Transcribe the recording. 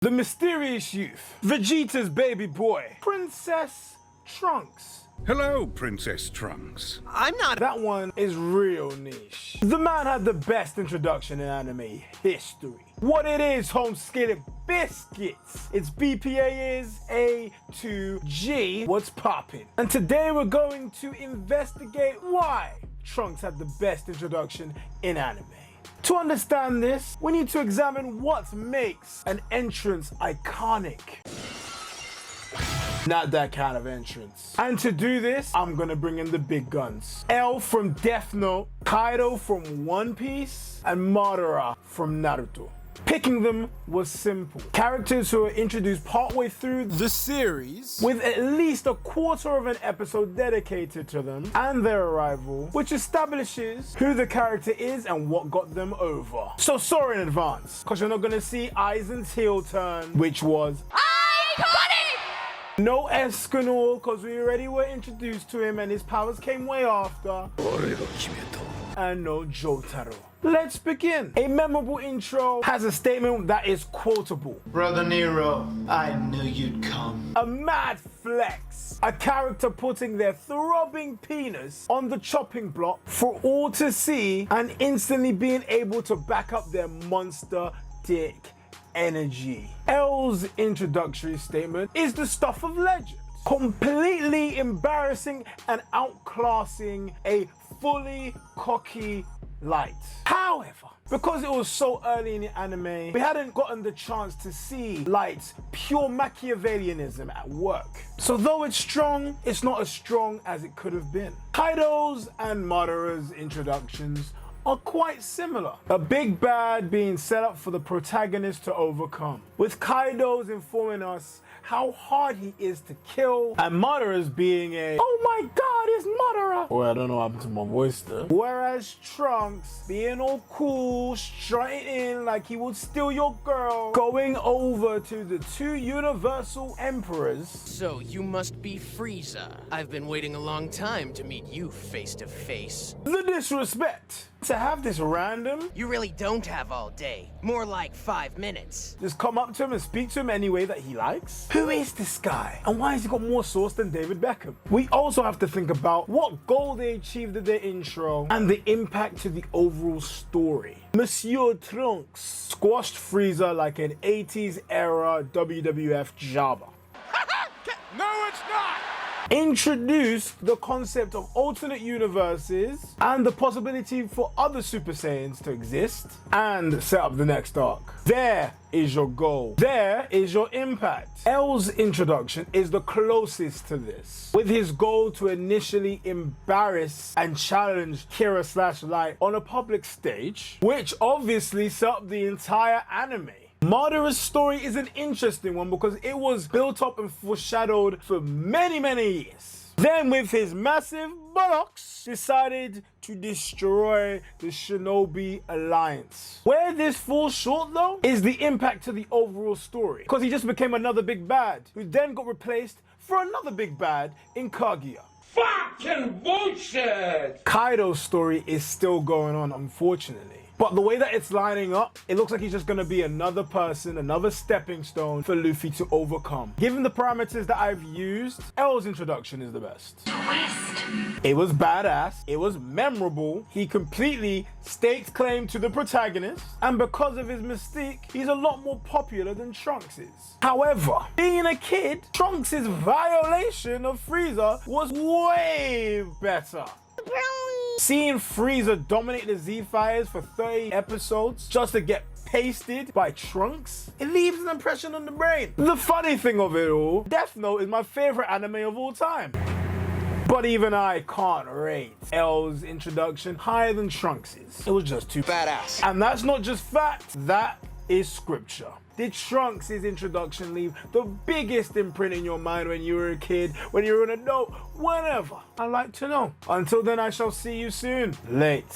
The mysterious youth, Vegeta's baby boy, Princess Trunks. Hello, Princess Trunks. I'm not. That one is real niche. The man had the best introduction in anime history. What it is, home skillet biscuits. Its BPA is A to G. What's poppin'? And today we're going to investigate why Trunks had the best introduction in anime. To understand this, we need to examine what makes an entrance iconic. Not that kind of entrance. And to do this, I'm gonna bring in the big guns. L from Deathnote, Kaido from One Piece, and Madara from Naruto. Picking them was simple. Characters who were introduced partway through the series, with at least a quarter of an episode dedicated to them and their arrival, which establishes who the character is and what got them over. So sorry in advance, because you're not gonna see Aizen's heel turn, which was no Escanor, because we already were introduced to him and his powers came way after. And no Jotaro. Let's begin. A memorable intro has a statement that is quotable. Brother Nero, I knew you'd come. A mad flex. A character putting their throbbing penis on the chopping block for all to see and instantly being able to back up their monster dick energy. L's introductory statement is the stuff of legend, completely embarrassing and outclassing a fully cocky Light. However, because it was so early in the anime, we hadn't gotten the chance to see Light's pure Machiavellianism at work. So though it's strong, it's not as strong as it could have been. Kaido's and Madara's introductions are quite similar. A big bad being set up for the protagonist to overcome, with Kaido's informing us how hard he is to kill, and Madara's being a, oh my god, it's Madara! Well, I don't know what happened to my voice there. Whereas Trunks being all cool, strutting in like he would steal your girl, going over to the two universal emperors. So you must be Frieza. I've been waiting a long time to meet you face to face. The disrespect. To have this random, You really don't have all day. More like 5 minutes. just come up to him and speak to him any way that he likes? Who is this guy? And why has he got more sauce than David Beckham? We also have to think about what goal they achieved in their intro and the impact to the overall story. Monsieur Trunks squashed Frieza like an 80s era WWF jobber. No, it's not! Introduced the concept of alternate universes and the possibility for other Super Saiyans to exist, and set up the next arc. There is your goal. There is your impact. L's introduction is the closest to this, with his goal to initially embarrass and challenge Kira/Light on a public stage, which obviously set up the entire anime. Madara's story is an interesting one because it was built up and foreshadowed for many years. Then with his massive buttocks, decided to destroy the Shinobi Alliance. Where this falls short though, is the impact to the overall story, because he just became another big bad, who then got replaced for another big bad in Kaguya. Fucking bullshit! Kaido's story is still going on, unfortunately. But the way that it's lining up, it looks like he's just gonna be another person, another stepping stone for Luffy to overcome. Given the parameters that I've used, L's introduction is the best. It was badass, it was memorable, he completely staked claim to the protagonist, and because of his mystique, he's a lot more popular than Trunks is. However, being a kid, Trunks' violation of Frieza was way better. Seeing Frieza dominate the Z-Fighters for 30 episodes just to get pasted by Trunks, it leaves an impression on the brain. The funny thing of it all, Deathnote is my favorite anime of all time. But even I can't rate L's introduction higher than Trunks's. It was just too badass. And that's not just fact, that is scripture. Did Trunks' introduction leave the biggest imprint in your mind when you were a kid, when you were an adult, whenever? I'd like to know. Until then, I shall see you soon. Late.